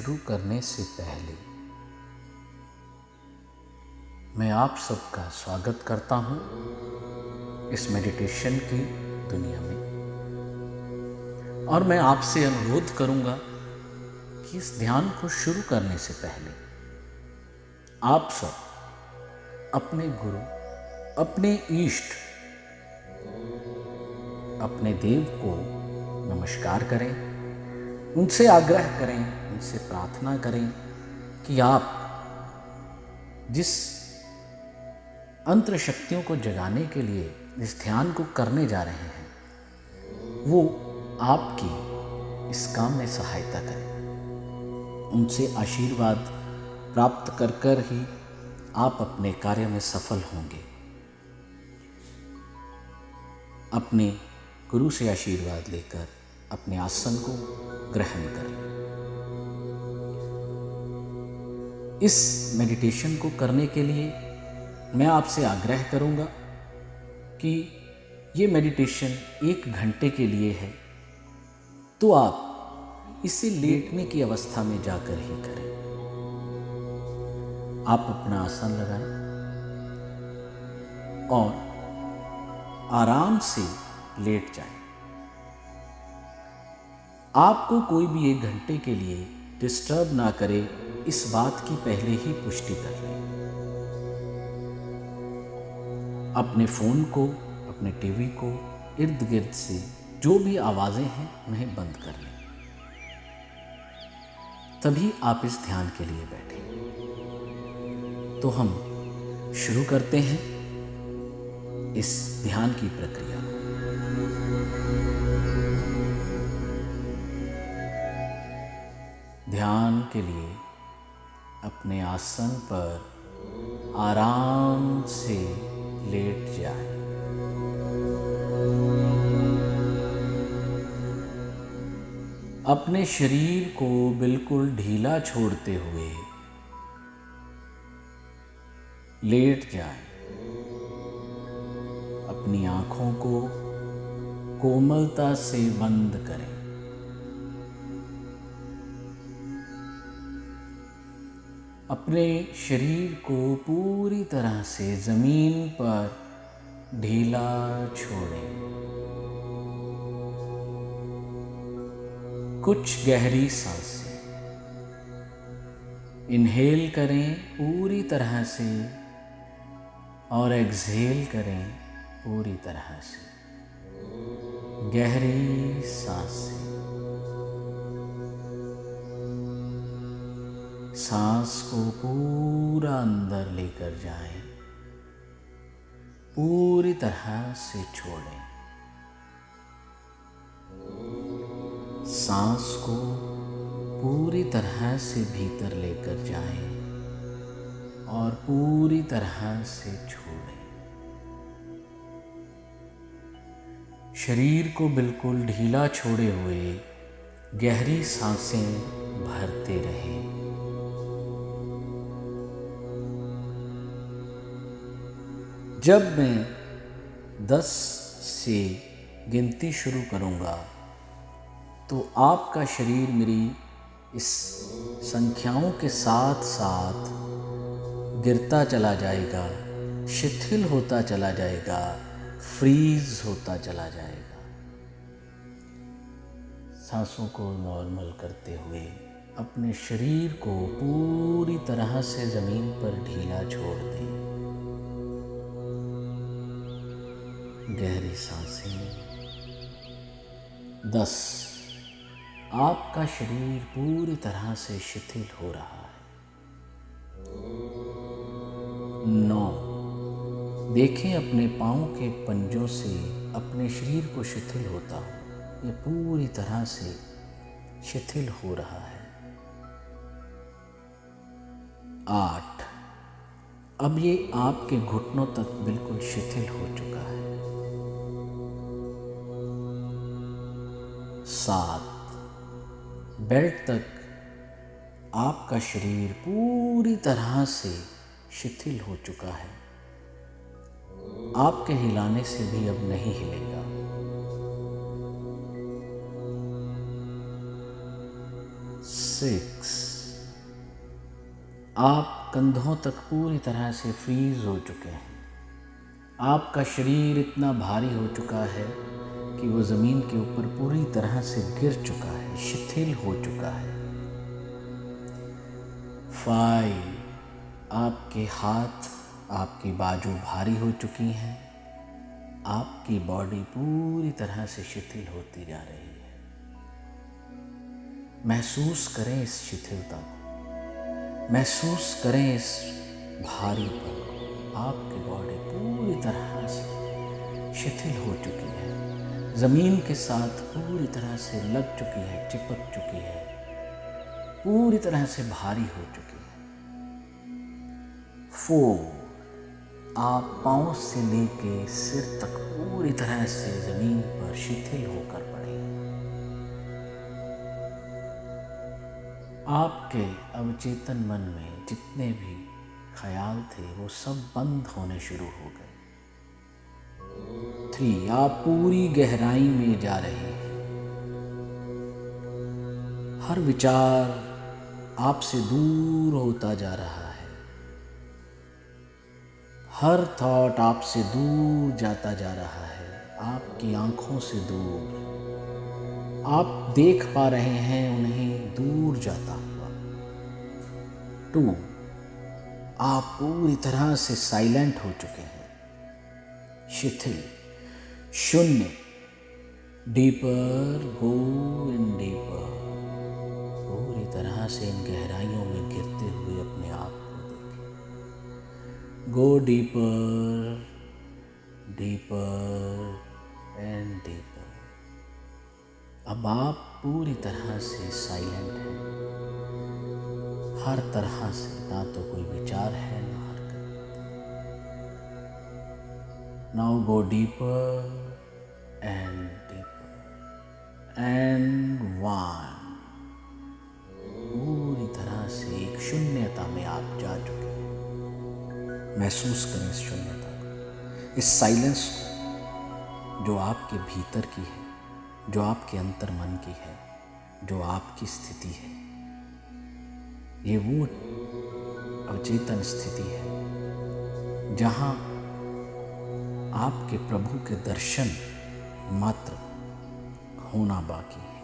शुरू करने से पहले मैं आप सबका स्वागत करता हूँ इस मेडिटेशन की दुनिया में। और मैं आपसे अनुरोध करूँगा कि इस ध्यान को शुरू करने से पहले आप सब अपने गुरु, अपने इष्ट, अपने देव को नमस्कार करें, उनसे आग्रह करें, उनसे प्रार्थना करें कि आप जिस अंतर शक्तियों को जगाने के लिए इस ध्यान को करने जा रहे हैं वो आपकी इस काम में सहायता करें। उनसे आशीर्वाद प्राप्त कर कर ही आप अपने कार्य में सफल होंगे। अपने गुरु से आशीर्वाद लेकर अपने आसन को ग्रहण करें। इस मेडिटेशन को करने के लिए मैं आपसे आग्रह करूंगा कि ये मेडिटेशन 1 घंटे के लिए है, तो आप इसे लेटने की अवस्था में जाकर ही करें। आप अपना आसन लगाएं और आराम से लेट जाएं। आपको कोई भी 1 घंटे के लिए डिस्टर्ब ना करे, इस बात की पहले ही पुष्टि कर लें। अपने फ़ोन को, अपने टीवी को, इर्द गिर्द से जो भी आवाज़ें हैं उन्हें बंद कर लें। तभी आप इस ध्यान के लिए बैठें। तो हम शुरू करते हैं इस ध्यान की प्रक्रिया को। ध्यान के लिए अपने आसन पर आराम से लेट जाएं। अपने शरीर को बिल्कुल ढीला छोड़ते हुए लेट जाएं। अपनी आंखों को कोमलता से बंद करें। अपने शरीर को पूरी तरह से जमीन पर ढीला छोड़ें। कुछ गहरी सांसें इनहेल करें पूरी तरह से और एक्सहेल करें पूरी तरह से। गहरी सांसें। सांस को पूरा अंदर लेकर जाएं, पूरी तरह से छोड़ें। सांस को पूरी तरह से भीतर लेकर जाएं और पूरी तरह से छोड़ें। शरीर को बिल्कुल ढीला छोड़े हुए गहरी सांसें भरते रहें। जब मैं 10 से गिनती शुरू करूंगा तो आपका शरीर मेरी इस संख्याओं के साथ साथ गिरता चला जाएगा, शिथिल होता चला जाएगा, फ्रीज होता चला जाएगा। सांसों को नॉर्मल करते हुए अपने शरीर को पूरी तरह से ज़मीन पर ढीला छोड़ दें। गहरी सांसें। 10। आपका शरीर पूरी तरह से शिथिल हो रहा है। 9। देखें अपने पाँव के पंजों से अपने शरीर को शिथिल होता हो। ये पूरी तरह से शिथिल हो रहा है। 8। अब ये आपके घुटनों तक बिल्कुल शिथिल हो चुका है। 7। बेल्ट तक आपका शरीर पूरी तरह से शिथिल हो चुका है। आपके हिलाने से भी अब नहीं हिलेगा। 6। आप कंधों तक पूरी तरह से फ्रीज हो चुके हैं। आपका शरीर इतना भारी हो चुका है कि वो ज़मीन के ऊपर पूरी तरह से गिर चुका है, शिथिल हो चुका है। 5, आपके हाथ, आपकी बाजू भारी हो चुकी हैं। आपकी बॉडी पूरी तरह से शिथिल होती जा रही है। महसूस करें इस शिथिलता को, महसूस करें इस भारीपन को। आपकी बॉडी पूरी तरह से शिथिल हो चुकी है, ज़मीन के साथ पूरी तरह से लग चुकी है, चिपक चुकी है, पूरी तरह से भारी हो चुकी है। 4, आप पाँव से लेके सिर तक पूरी तरह से ज़मीन पर शिथिल होकर पड़े हैं। आपके अवचेतन मन में जितने भी ख्याल थे वो सब बंद होने शुरू हो गए। 3, आप पूरी गहराई में जा रहे हैं। हर विचार आपसे दूर होता जा रहा है, हर थॉट आपसे दूर जाता जा रहा है, आपकी आंखों से दूर। आप देख पा रहे हैं उन्हें दूर जाता हुआ। 2, आप पूरी तरह से साइलेंट हो चुके हैं, शिथिल, शून्य। डीपर, गो इन डीपर। पूरी तरह से इन गहराइयों में गिरते हुए अपने आप को देखें। Go deeper, deeper and deeper. अब आप पूरी तरह से साइलेंट हैं, हर तरह से। ना तो कोई विचार है, ना हरकत। Now go deeper and deeper and 1। पूरी तरह से एक शून्यता में आप जा चुके हैं। महसूस करें इस शून्यता को, इस साइलेंस को, जो आपके भीतर की है, जो आपके अंतर मन की है, जो आपकी स्थिति है। ये वो अवचेतन स्थिति है जहाँ आपके प्रभु के दर्शन मात्र होना बाकी है।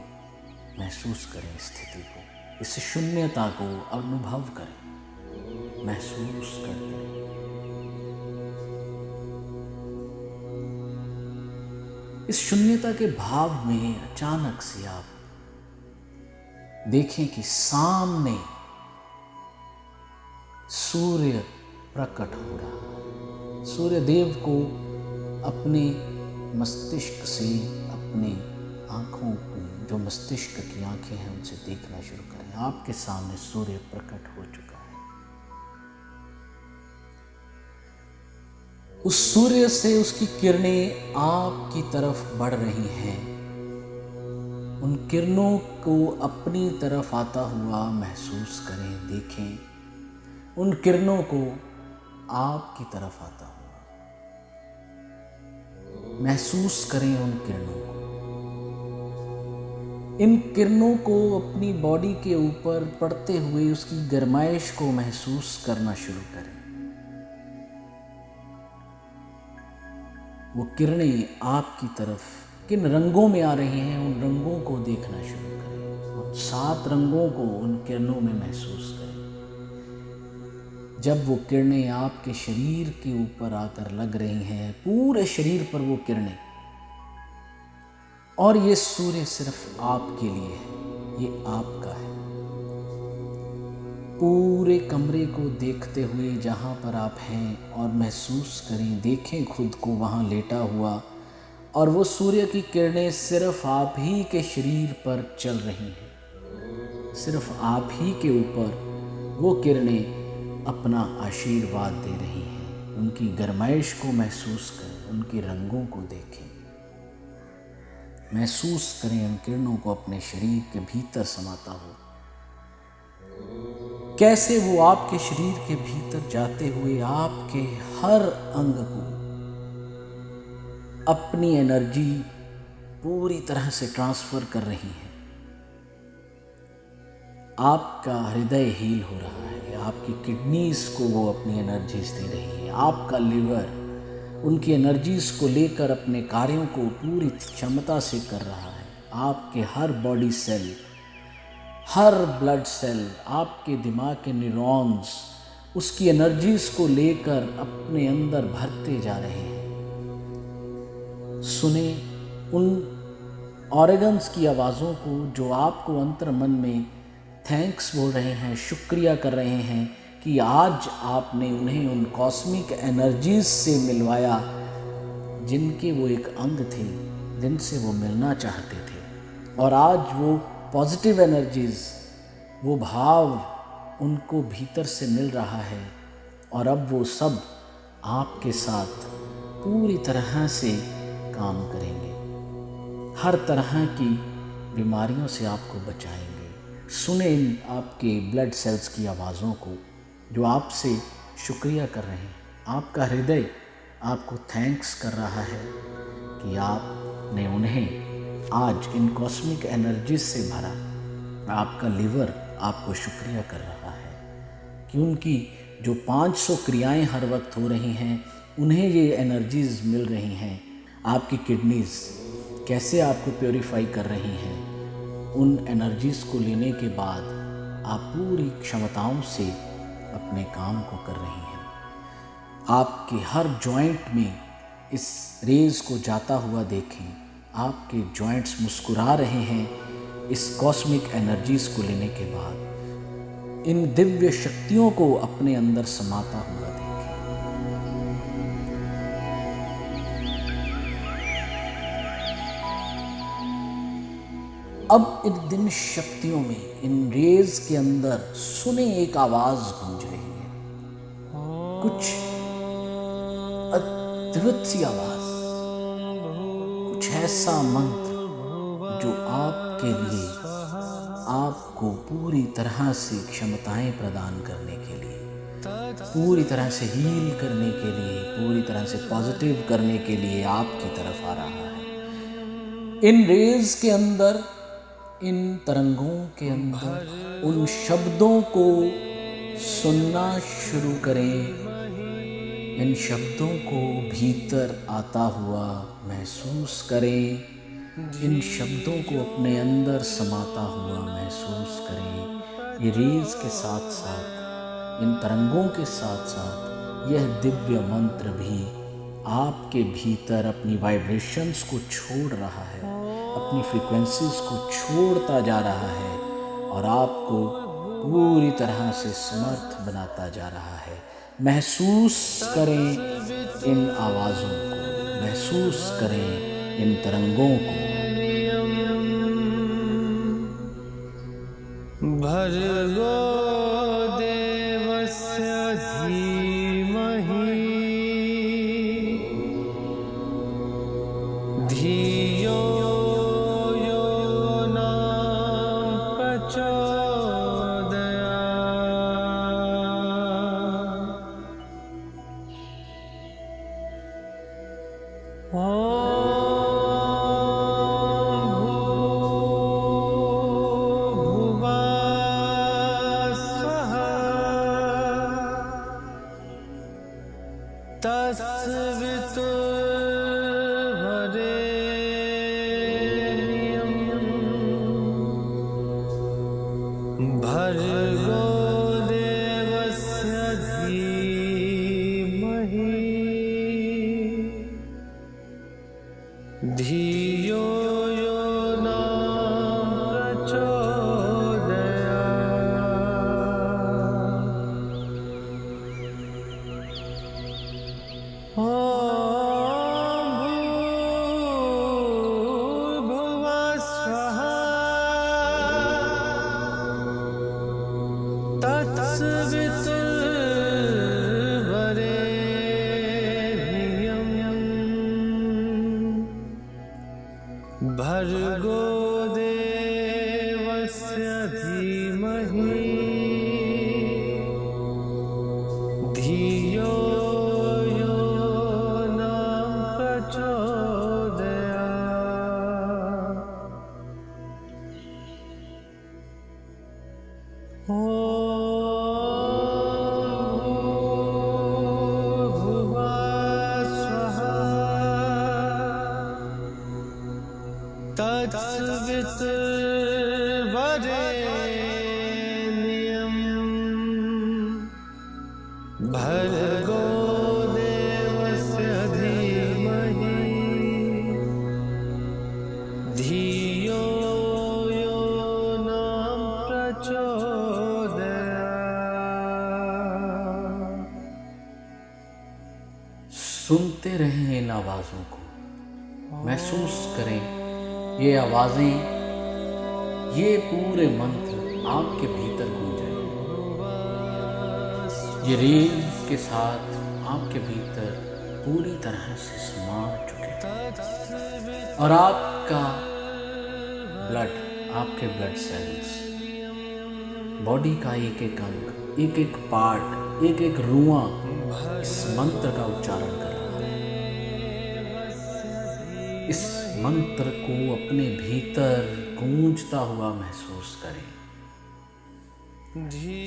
महसूस करें इस स्थिति को, इस शून्यता को अनुभव करें, महसूस करें। इस शून्यता के भाव में अचानक से आप देखें कि सामने सूर्य प्रकट हो रहा है। सूर्य देव को अपने मस्तिष्क से, अपने आँखों की, जो मस्तिष्क की आँखें हैं, उनसे देखना शुरू करें। आपके सामने सूर्य प्रकट हो चुका है। उस सूर्य से उसकी किरणें आपकी तरफ बढ़ रही हैं। उन किरणों को अपनी तरफ आता हुआ महसूस करें, देखें। उन किरणों को आपकी तरफ आता हुआ महसूस करें। उन किरणों को, इन किरणों को अपनी बॉडी के ऊपर पड़ते हुए उसकी गर्माइश को महसूस करना शुरू करें। वो किरणें आपकी तरफ किन रंगों में आ रही हैं, उन रंगों को देखना शुरू करें। उन 7 रंगों को उन किरणों में महसूस करें। जब वो किरणें आपके शरीर के ऊपर आकर लग रही हैं, पूरे शरीर पर वो किरणें, और ये सूर्य सिर्फ आपके लिए है, ये आपका है। पूरे कमरे को देखते हुए जहाँ पर आप हैं और महसूस करें, देखें खुद को वहाँ लेटा हुआ, और वो सूर्य की किरणें सिर्फ आप ही के शरीर पर चल रही हैं। सिर्फ आप ही के ऊपर वो किरणें अपना आशीर्वाद दे रही हैं। उनकी गर्माइश को महसूस करें, उनके रंगों को देखें, महसूस करें उन किरणों को अपने शरीर के भीतर समाता हो। कैसे वो आपके शरीर के भीतर जाते हुए आपके हर अंग को अपनी एनर्जी पूरी तरह से ट्रांसफर कर रही है। आपका हृदय हील हो रहा है, आपकी किडनीज को वो अपनी एनर्जीज दे रही है, आपका लिवर उनकी एनर्जीज को लेकर अपने कार्यों को पूरी क्षमता से कर रहा है। आपके हर बॉडी सेल, हर ब्लड सेल, आपके दिमाग के न्यूरॉन्स उसकी एनर्जीज को लेकर अपने अंदर भरते जा रहे हैं। सुने उन ऑर्गन्स की आवाज़ों को जो आपको अंतर मन में थैंक्स बोल रहे हैं, शुक्रिया कर रहे हैं कि आज आपने उन्हें उन कॉस्मिक एनर्जीज से मिलवाया जिनके वो एक अंग थे, जिनसे वो मिलना चाहते थे। और आज वो पॉजिटिव एनर्जीज, वो भाव उनको भीतर से मिल रहा है और अब वो सब आपके साथ पूरी तरह से काम करेंगे, हर तरह की बीमारियों से आपको बचाएंगे। सुने इन आपके ब्लड सेल्स की आवाज़ों को जो आपसे शुक्रिया कर रहे हैं। आपका हृदय आपको थैंक्स कर रहा है कि आपने उन्हें आज इन कॉस्मिक एनर्जीज से भरा। आपका लिवर आपको शुक्रिया कर रहा है कि उनकी जो 500 क्रियाएं हर वक्त हो रही हैं उन्हें ये एनर्जीज मिल रही हैं। आपकी किडनीज कैसे आपको प्योरीफाई कर रही हैं, उन एनर्जीज को लेने के बाद आप पूरी क्षमताओं से अपने काम को कर रही हैं। आपके हर जॉइंट में इस रेज को जाता हुआ देखें, आपके जॉइंट्स मुस्कुरा रहे हैं इस कॉस्मिक एनर्जीज को लेने के बाद। इन दिव्य शक्तियों को अपने अंदर समाता हुआ देखें। अब इन दिन शक्तियों में, इन रेज के अंदर सुने एक आवाज गूंज रही है, कुछ अद्भुत सी आवाज, कुछ ऐसा मंत्र जो आपके लिए, आपको पूरी तरह से क्षमताएं प्रदान करने के लिए, पूरी तरह से हील करने के लिए, पूरी तरह से पॉजिटिव करने के लिए आपकी तरफ आ रहा है। इन रेज के अंदर, इन तरंगों के अंदर उन शब्दों को सुनना शुरू करें। इन शब्दों को भीतर आता हुआ महसूस करें। इन शब्दों को अपने अंदर समाता हुआ महसूस करें। ये रेज के साथ साथ, इन तरंगों के साथ साथ यह दिव्य मंत्र भी आपके भीतर अपनी वाइब्रेशंस को छोड़ रहा है, अपनी फ्रीक्वेंसीज को छोड़ता जा रहा है और आपको पूरी तरह से समर्थ बनाता जा रहा है। महसूस करें इन आवाज़ों को, महसूस करें इन तरंगों को। भर्गो देवस्य धीमहि धियो यो न प्रचोदयात्। भर्गो देवस्य धीमहि धियो यो न प्रचोदयात्। ॐ भूर्भुवः स्वः तत्सवितुर्वरेण्यं भर्गो देवस्य धीमहि धियो यो न प्रचोदयात्। तत्सवितुर्वरेण्यं भर्गो देवस्य धीमहि धियो यो न प्रचोदयात्। सुनते रहें इन आवाज़ों को, महसूस करें ये आवाज़ें, ये पूरे मंत्र आपके भीतर गूंजें। ये रेल के साथ आपके भीतर पूरी तरह से समा चुके हैं और आपका ब्लड, आपके ब्लड सेल्स, बॉडी का एक एक अंग, एक एक पार्ट, एक एक रुआं इस मंत्र का उच्चारण कर रहा है। इस मंत्र को अपने भीतर गूंजता हुआ महसूस करें।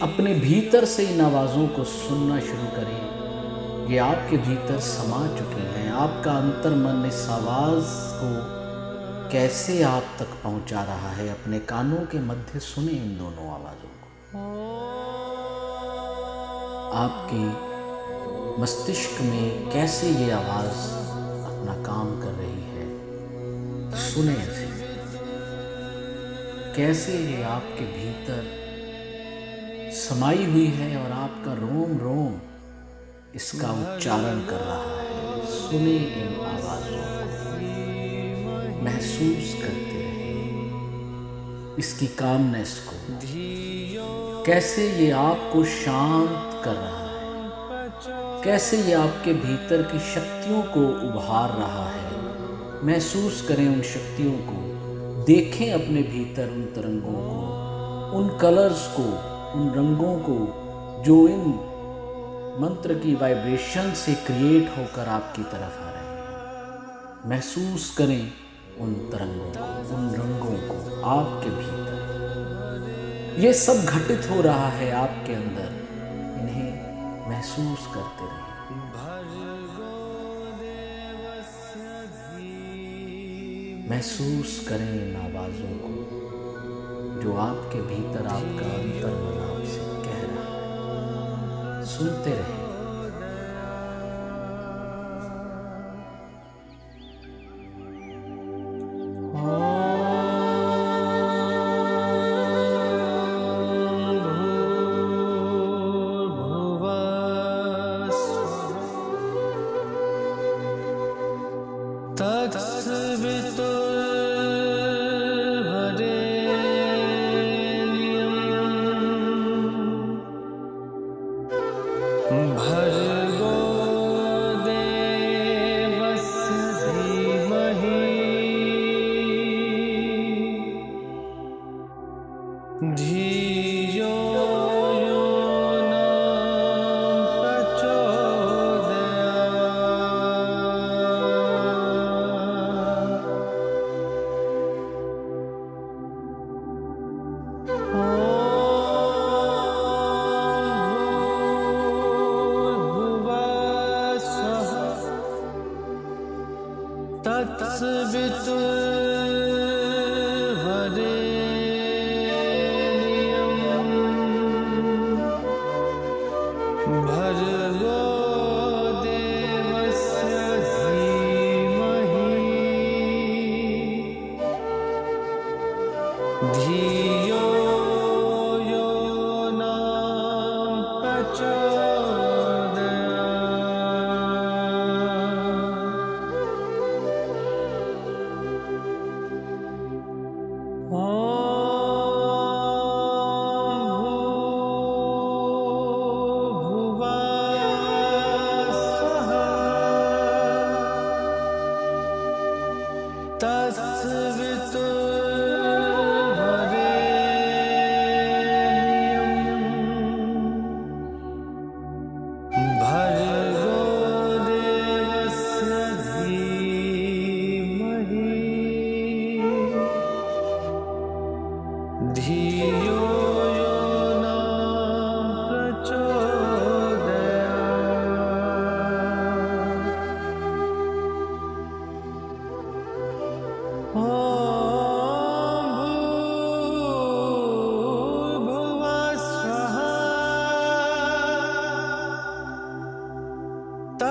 अपने भीतर से इन आवाज़ों को सुनना शुरू करें। ये आपके भीतर समा चुकी हैं। आपका अंतर मन इस आवाज़ को कैसे आप तक पहुंचा रहा है। अपने कानों के मध्य सुने इन दोनों आवाज़ों को। आपके मस्तिष्क में कैसे ये आवाज़ अपना काम कर रही है, सुने इसे। कैसे ये आपके भीतर समाई हुई है और आपका रोम रोम इसका उच्चारण कर रहा है। सुने इन आवाज़ों को, महसूस करते रहिए इसकी कामनेस को, कैसे ये आपको शांत कर रहा है, कैसे ये आपके भीतर की शक्तियों को उभार रहा है। महसूस करें उन शक्तियों को, देखें अपने भीतर उन तरंगों को, उन कलर्स को, उन रंगों को जो इन मंत्र की वाइब्रेशन से क्रिएट होकर आपकी तरफ आ रहे हैं। महसूस करें उन तरंगों को, उन रंगों को आपके भीतर। ये सब घटित हो रहा है आपके अंदर, इन्हें महसूस करते रहें। महसूस करें इन आवाज़ों को जो आपके भीतर आपका अंतर मन आपसे कह रहा है। सुनते रहें। भर्गो देवस्य धीमहि धियो यो न प्रचोदयात्। तत्सवितुर्वरेण्यं भर्गो देवस्य धीमहि धियो यो न प्रचोदयात्। भूर्भुवः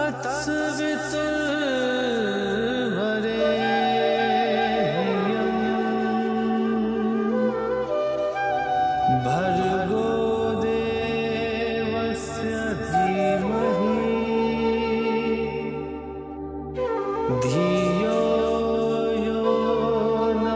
तत्सवितुर्वरेण्यं भर्गो देवस्य धीमहि धियो यो न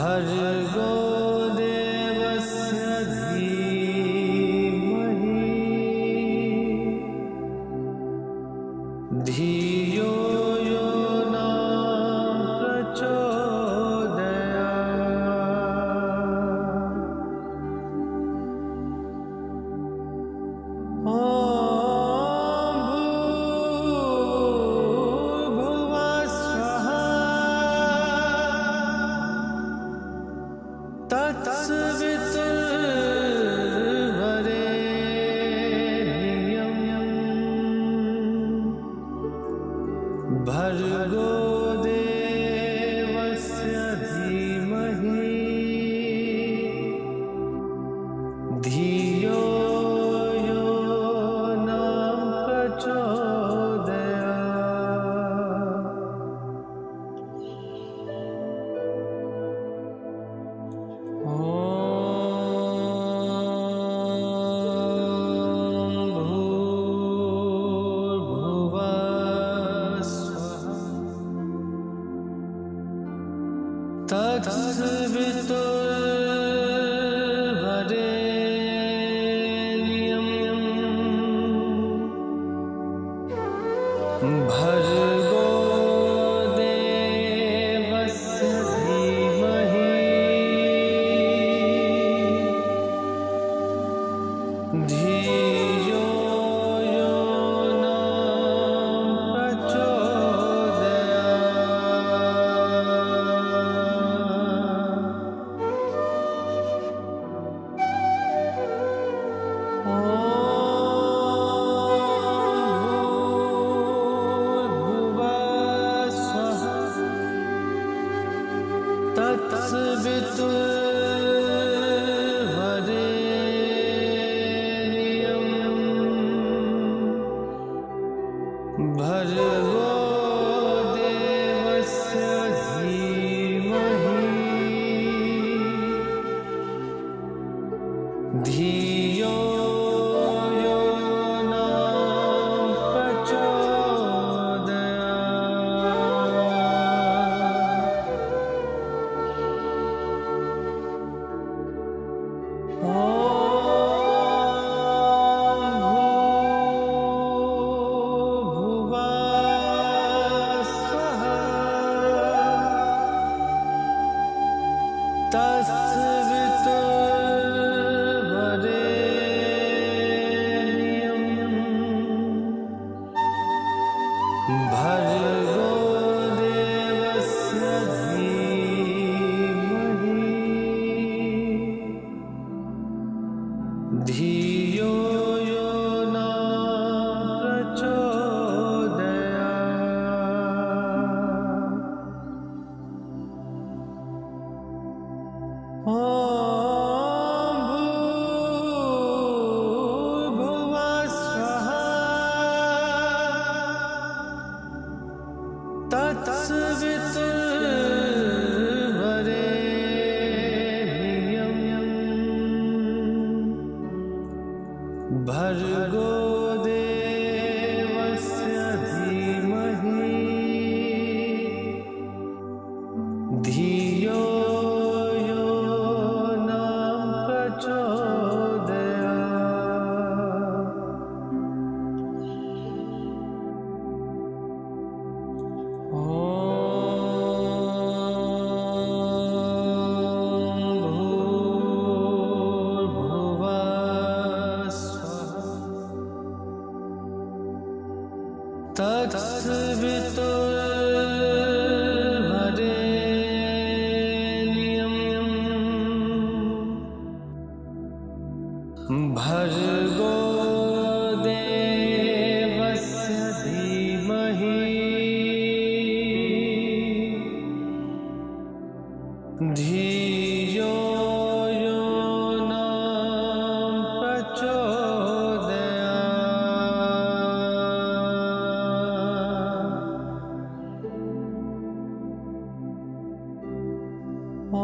भर्गो देवस्य धीमहि धियो यो न प्रचोदयात्। ॐ भूर्भुवः स्वः तत्सवितुर्वरेण्यं भर्गो देवस्य धीमहि धियो यो न प्रचोदयात्। ॐ भूर्भुवः स्वः तत्सवितुर्वरेण्यं भर्गो देवस्य धीमहि धियो यो न प्रचोदयात्। ॐ भूर्भुवः स्वः तत्सवितुर्वरेण्यं भर्गो देवस्य धीमहि धियो यो न प्रचोदयात्। ॐ भूर्भुवः स्वः तत्सवितुर्वरेण्यं भर्गो देवस्य धीमहि धियो यो न प्रचोदयात्। ॐ भूर्भुवः स्वः तत्सवितुर्वरेण्यं भर्गो देवस्य धीमहि धियो यो न प्रचोदयात्। ॐ भूर्भुवः स्वः तत्सवितुर्वरेण्यं भर्गो देवस्य धीमहि धियो यो न प्रचोदयात्। ॐ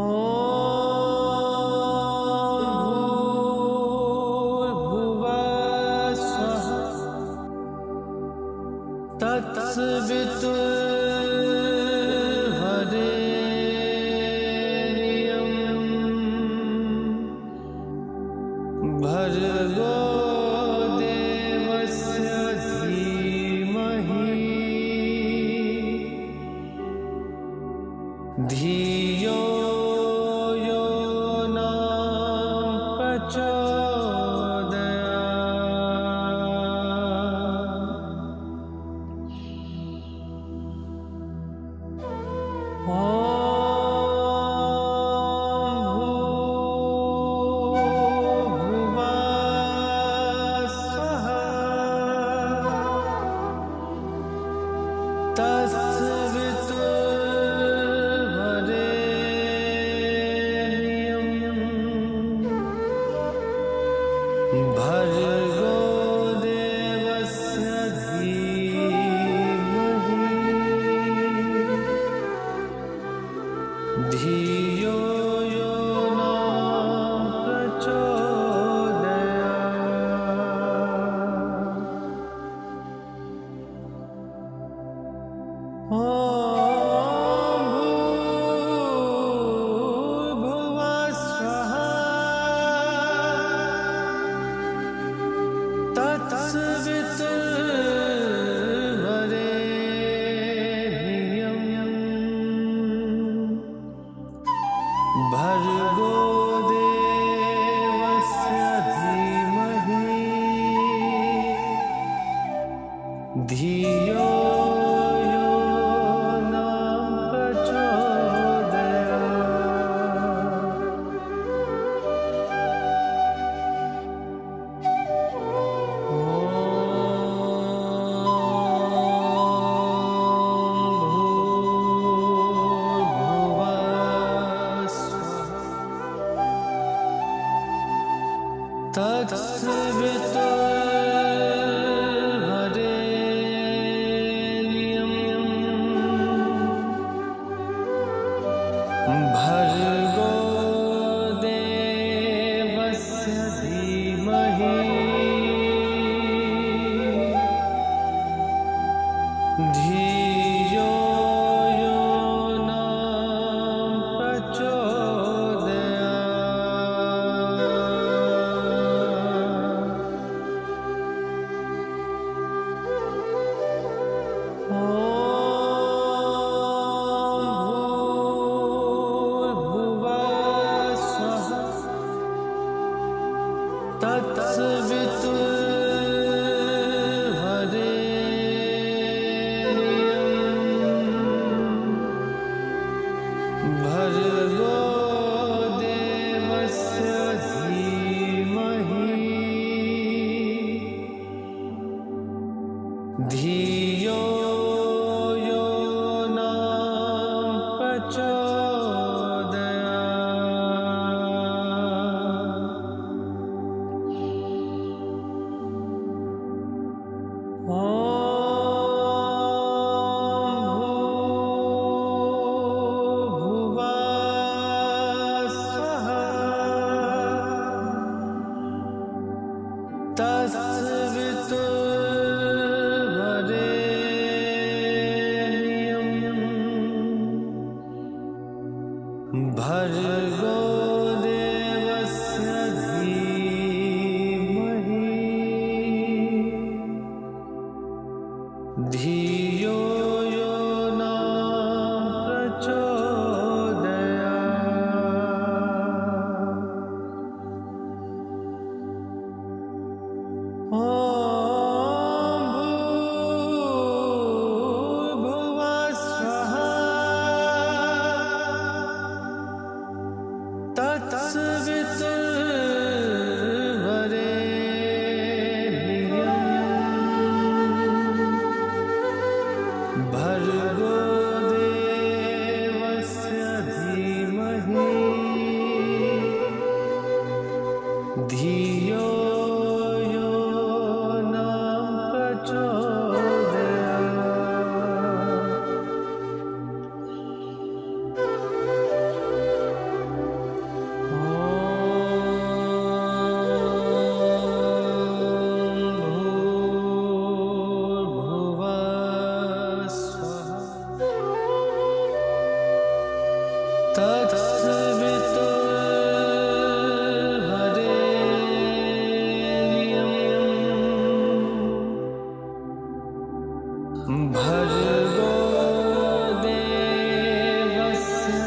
भूर्भुवः स्वः तत्सवितुर्वरेण्यं धियो यो न प्रचोदयात्। भर्गो देवस्य धीमहि धियो यो न प्रचोदयात्। ॐ भूर्भुवः स्वः तत्सवितुर्वरेण्यं भर्गो देवस्य धीमहि धियो यो न प्रचोदयात्। तत्सवितुर्वरेण्यं भर्गो देवस्य धीमहि धियो यो न प्रचोदयात्। ॐ भूर्भुवः स्वः तत्सवितुर्वरेण्यं भर्गो देवस्य धीमहि धियो यो न प्रचोदयात्। ॐ भूर्भुवः स्वः तत्सवितुर्वरेण्यं भर्गो देवस्य धीमहि धियो यो न प्रचोदयात्। ॐ भूर्भुवः स्वः तत्सवितुर्वरेण्यं भर्गो देवस्य धीमहि धियो यो न भर्गो देवस्य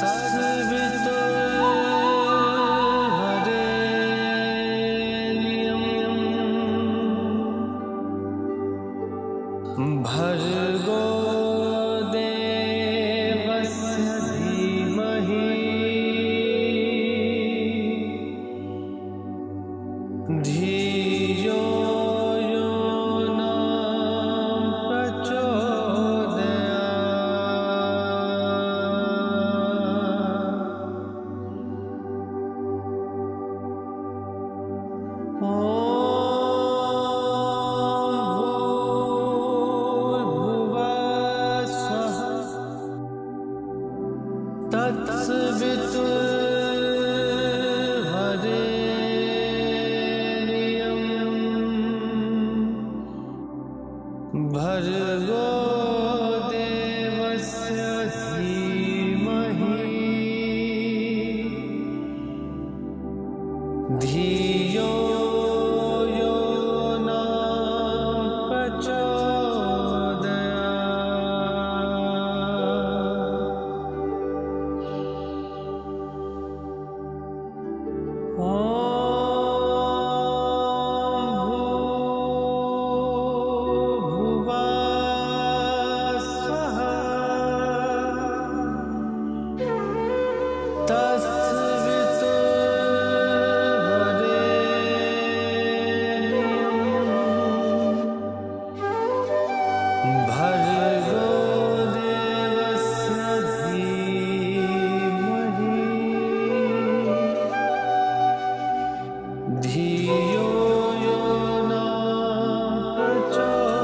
तत्सवितुर्वरेण्यं भर्गो देवस्य धीमहि धियो यो न प्रचोदयात्। ॐ भूर्भुवः स्वः तत्सवितुर्वरेण्यं भर्गो देवस्य धीमहि धियो यो न प्रचोदयात्। ॐ भूर्भुवः स्वः तत्सवितुर्वरेण्यं भर्गो देवस्य धीमहि धियो यो न प्रचोदयात्।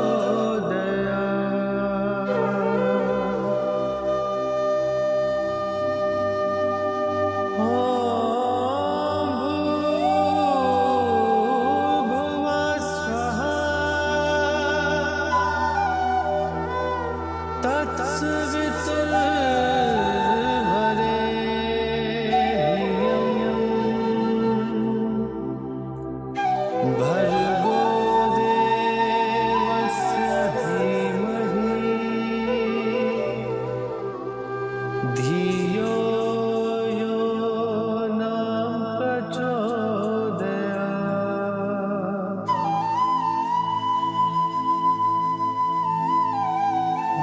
ॐ भूर्भुवः स्वः तत्सवितुर्वरेण्यं भर्गो देवस्य धीमहि धियो यो न प्रचोदयात्।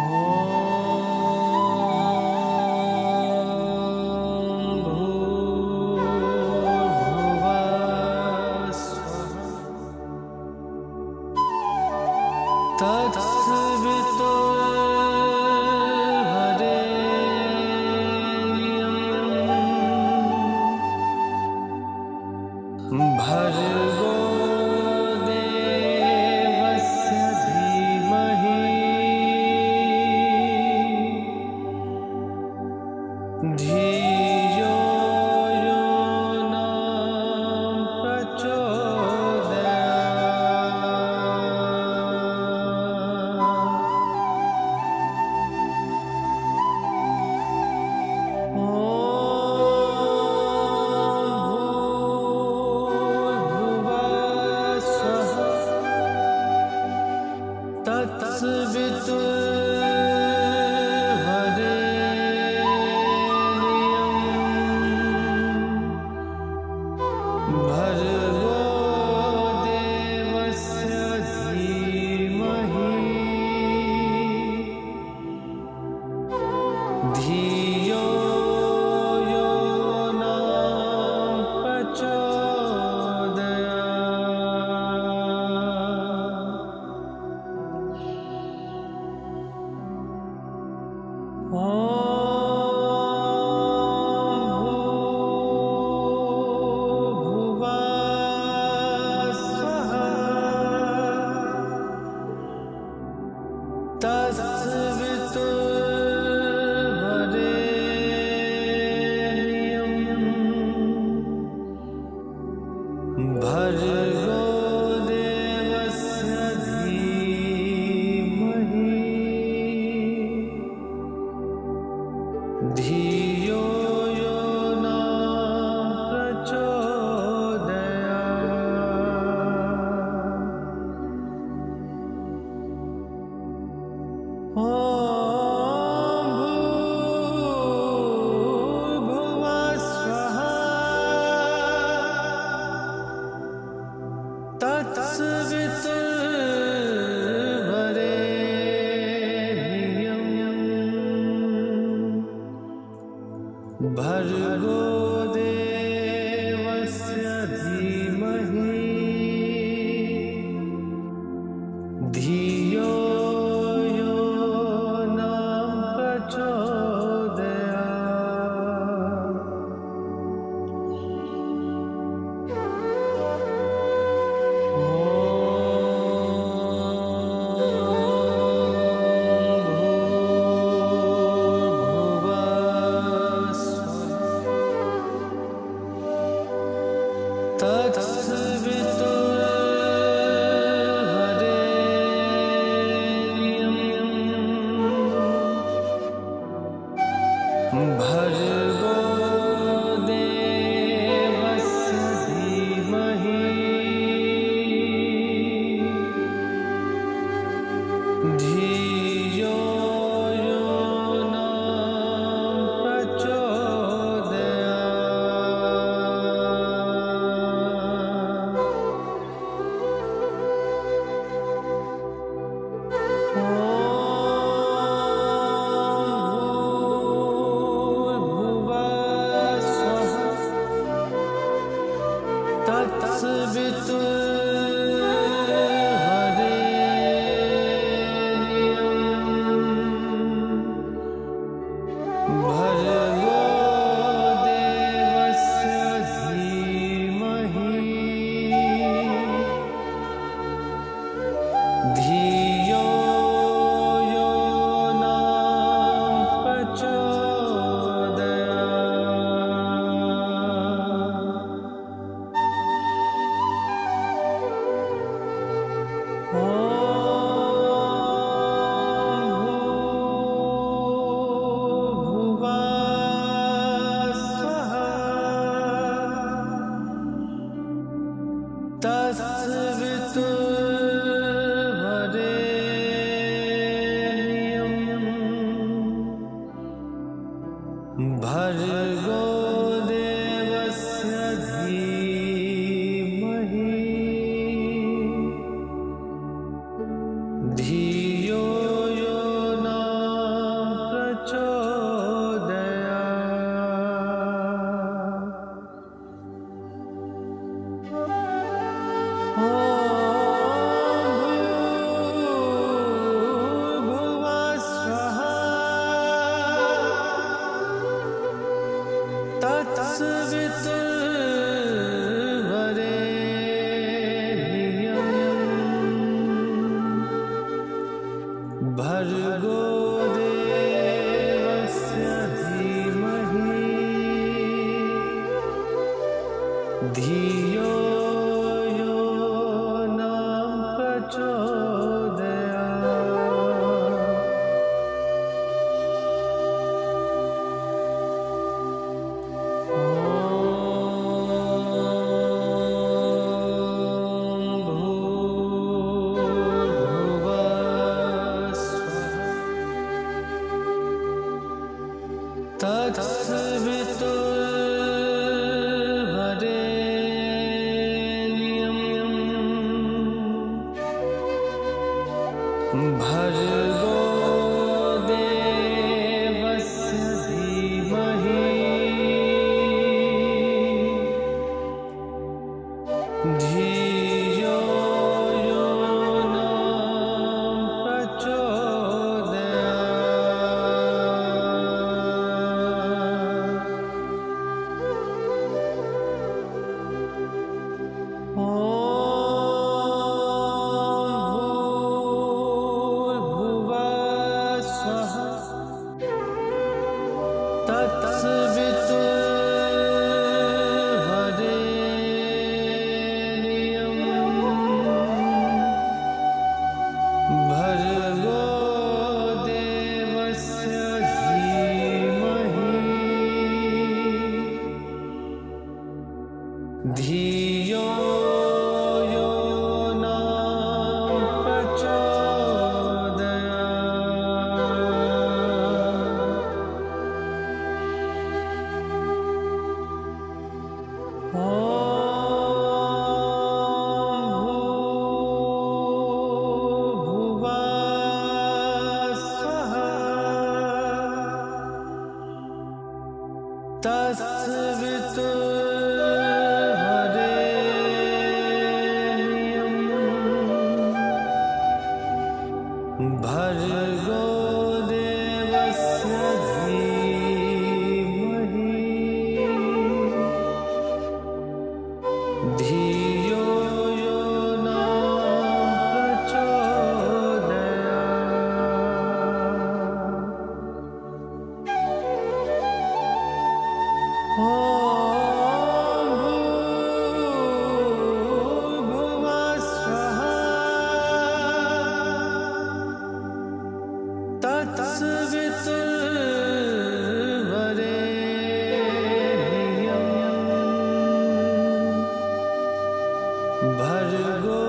ॐ भूर्भुवः स्वः तत्सवितुर्वरेण्यं भर्गो देवस्य धीमहि धियो यो न प्रचोदयात्। ॐ भूर्भुवः स्वः तत्सवितुर्वरेण्यं भर्गो देवस्य धीमहि धियो यो न प्रचोदयात्। ॐ भूर्भुवः स्वः तत्सवितुर्वरेण्यं भर्गो देवस्य धीमहि धियो यो न प्रचोदयात्। ॐ देवस्य धीमहि धियो यो न भर्गो देवस्य धीमहि धियो यो न भर्गो देवस्य धीमहि धियो यो न भर्गो देवस्य धीमहि धियो यो न भर्गो देवस्य धीमहि धियो यो न भर्गो देवस्य धीमहि धियो यो न भर्गो देवस्य धीमहि धियो यो न प्रचोदयात्। भर्गो देवस्य धीमहि धियो यो न प्रचोदयात्। ॐ भूर्भुवः स्वः तत्सवितुर्वरेण्यं भर्गो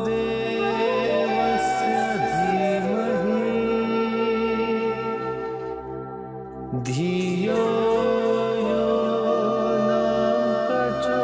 देवस्य धीमहि धियो यो न प्रचोदयात्।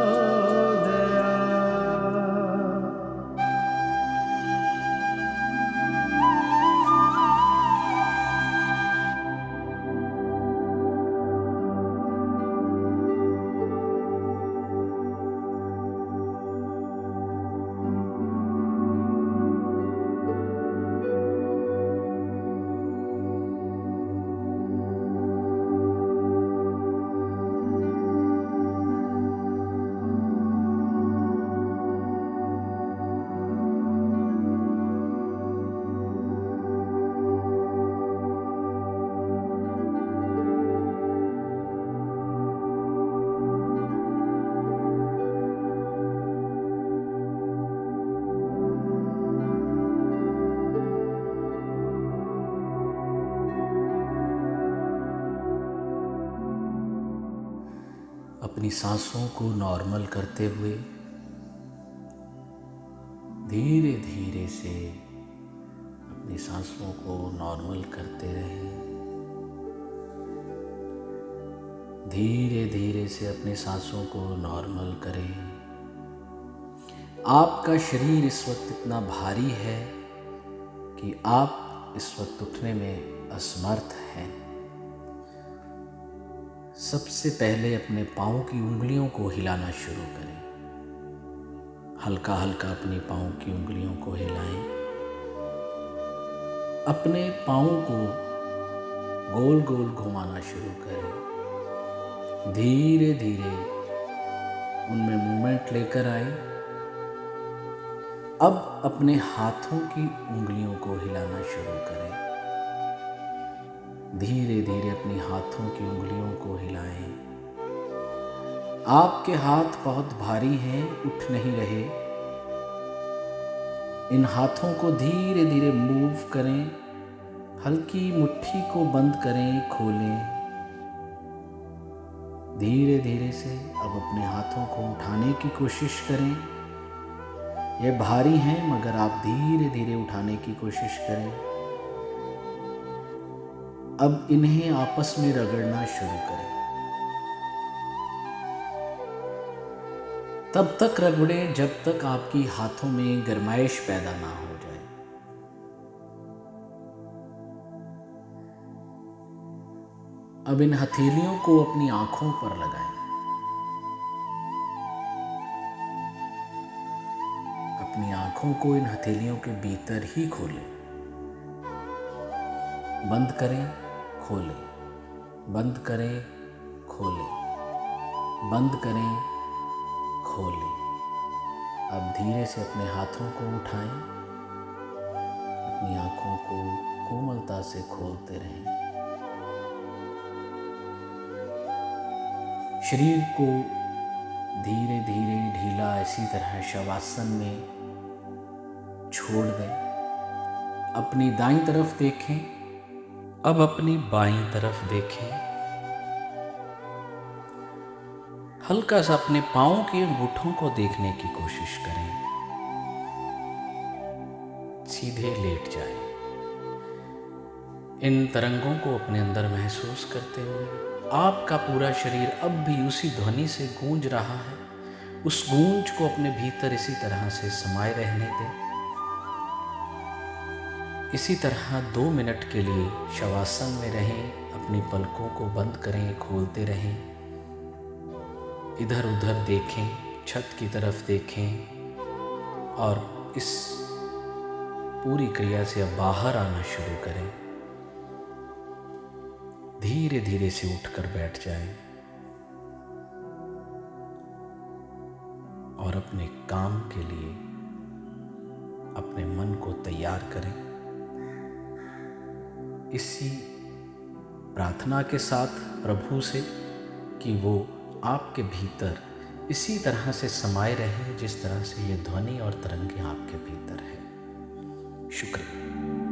अपनी सांसों को नॉर्मल करते हुए धीरे धीरे से अपनी सांसों को नॉर्मल करते रहें। धीरे धीरे से अपनी सांसों को नॉर्मल करें। आपका शरीर इस वक्त इतना भारी है कि आप इस वक्त उठने में असमर्थ हैं। सबसे पहले अपने पाँव की उंगलियों को हिलाना शुरू करें। हल्का हल्का अपने पाँव की उंगलियों को हिलाएं। अपने पाँव को गोल गोल घुमाना शुरू करें। धीरे धीरे उनमें मूवमेंट लेकर आए। अब अपने हाथों की उंगलियों को हिलाना शुरू करें। धीरे धीरे अपने हाथों की उंगलियों को हिलाएं। आपके हाथ बहुत भारी हैं, उठ नहीं रहे। इन हाथों को धीरे धीरे मूव करें। हल्की मुट्ठी को बंद करें, खोलें। धीरे धीरे से अब अपने हाथों को उठाने की कोशिश करें। ये भारी हैं मगर आप धीरे धीरे उठाने की कोशिश करें। अब इन्हें आपस में रगड़ना शुरू करें। तब तक रगड़ें जब तक आपकी हाथों में गर्माइश पैदा ना हो जाए। अब इन हथेलियों को अपनी आंखों पर लगाएं। अपनी आंखों को इन हथेलियों के भीतर ही खोलें। बंद करें, खोलें, बंद करें, खोलें, बंद करें, खोलें। अब धीरे से अपने हाथों को उठाएं। अपनी आंखों को कोमलता से खोलते रहें। शरीर को धीरे धीरे ढीला इसी तरह शवासन में छोड़ दें। अपनी दाईं तरफ देखें। अब अपनी बाईं तरफ देखें। हल्का सा अपने पाँव के अंगूठों को देखने की कोशिश करें। सीधे लेट जाएं। इन तरंगों को अपने अंदर महसूस करते हुए आपका पूरा शरीर अब भी उसी ध्वनि से गूंज रहा है। उस गूंज को अपने भीतर इसी तरह से समाये रहने दें। इसी तरह 2 मिनट के लिए शवासन में रहें। अपनी पलकों को बंद करें, खोलते रहें। इधर उधर देखें, छत की तरफ देखें और इस पूरी क्रिया से अब बाहर आना शुरू करें। धीरे धीरे से उठकर बैठ जाएं और अपने काम के लिए अपने मन को तैयार करें। इसी प्रार्थना के साथ प्रभु से कि वो आपके भीतर इसी तरह से समाये रहें जिस तरह से ये ध्वनि और तरंगें आपके भीतर है। शुक्रिया।